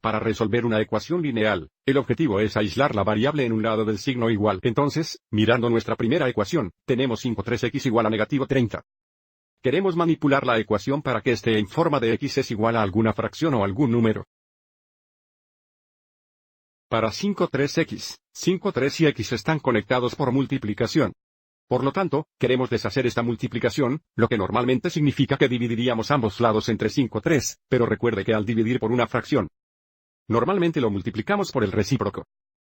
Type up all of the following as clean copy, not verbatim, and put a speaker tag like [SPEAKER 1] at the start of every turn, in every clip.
[SPEAKER 1] Para resolver una ecuación lineal, el objetivo es aislar la variable en un lado del signo igual. Entonces, mirando nuestra primera ecuación, tenemos 5,3x igual a negativo 30. Queremos manipular la ecuación para que esté en forma de x es igual a alguna fracción o algún número. Para 5,3x, 5,3 y x están conectados por multiplicación. Por lo tanto, queremos deshacer esta multiplicación, lo que normalmente significa que dividiríamos ambos lados entre 5,3, pero recuerde que al dividir por una fracción, normalmente lo multiplicamos por el recíproco.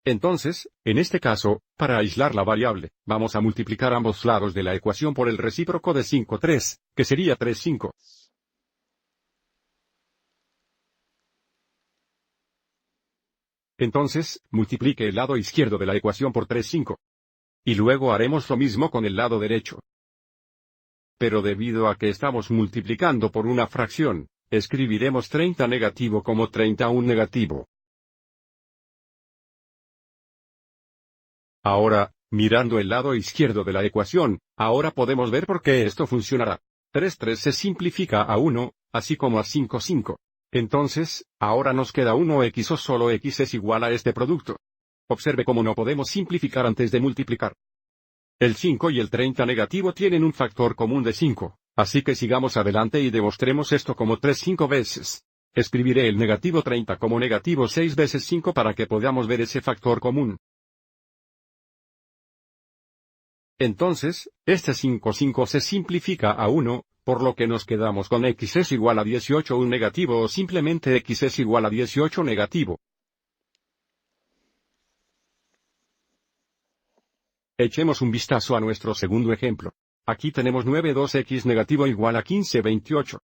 [SPEAKER 1] Entonces, en este caso, para aislar la variable, vamos a multiplicar ambos lados de la ecuación por el recíproco de 5,3, que sería 3,5. Entonces, multiplique el lado izquierdo de la ecuación por 3,5. Y luego haremos lo mismo con el lado derecho. Pero debido a que estamos multiplicando por una fracción, escribiremos 30 negativo como 31 negativo. Ahora, mirando el lado izquierdo de la ecuación, ahora podemos ver por qué esto funcionará. 3,3 se simplifica a 1, así como a 5,5. Entonces, ahora nos queda 1x o solo x es igual a este producto. Observe cómo no podemos simplificar antes de multiplicar. El 5 y el 30 negativo tienen un factor común de 5, así que sigamos adelante y demostremos esto como 3 5 veces. Escribiré el negativo 30 como negativo 6 veces 5 para que podamos ver ese factor común. Entonces, este 5,5 se simplifica a 1, por lo que nos quedamos con x es igual a 18 un negativo o simplemente x es igual a 18 negativo. Echemos un vistazo a nuestro segundo ejemplo. Aquí tenemos 9,2x negativo igual a 15,28.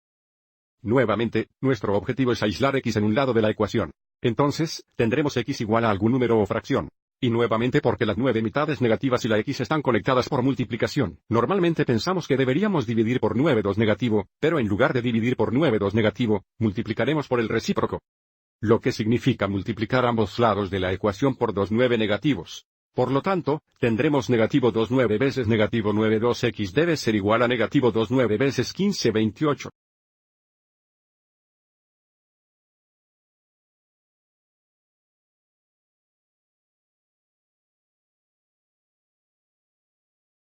[SPEAKER 1] Nuevamente, nuestro objetivo es aislar x en un lado de la ecuación. Entonces, tendremos x igual a algún número o fracción. Y nuevamente porque las 9 mitades negativas y la x están conectadas por multiplicación. Normalmente pensamos que deberíamos dividir por 9,2 negativo, pero en lugar de dividir por 9,2 negativo, multiplicaremos por el recíproco. Lo que significa multiplicar ambos lados de la ecuación por 2,9 negativos. Por lo tanto, tendremos negativo 2,9 veces negativo 9,2x debe ser igual a negativo 2,9 veces 15,28.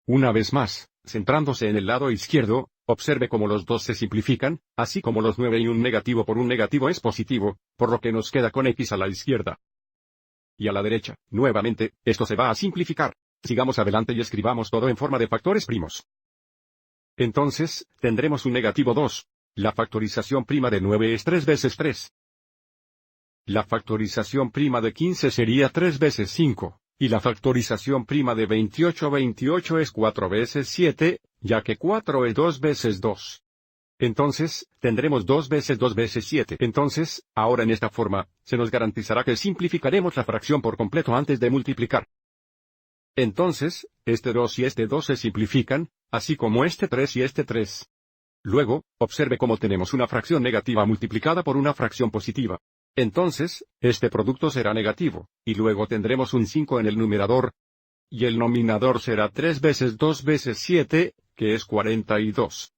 [SPEAKER 1] Una vez más, centrándose en el lado izquierdo, observe cómo los dos se simplifican, así como los 9 y un negativo por un negativo es positivo, por lo que nos queda con x a la izquierda. Y a la derecha, nuevamente, esto se va a simplificar. Sigamos adelante y escribamos todo en forma de factores primos. Entonces, tendremos un negativo 2. La factorización prima de 9 es 3 veces 3. La factorización prima de 15 sería 3 veces 5, y la factorización prima de 28 es 4 veces 7, ya que 4 es 2 veces 2. Entonces, tendremos 2 veces 2 veces 7. Entonces, ahora en esta forma, se nos garantizará que simplificaremos la fracción por completo antes de multiplicar. Entonces, este 2 y este 2 se simplifican, así como este 3 y este 3. Luego, observe cómo tenemos una fracción negativa multiplicada por una fracción positiva. Entonces, este producto será negativo, y luego tendremos un 5 en el numerador, y el nominador será 3 veces 2 veces 7, que es 42.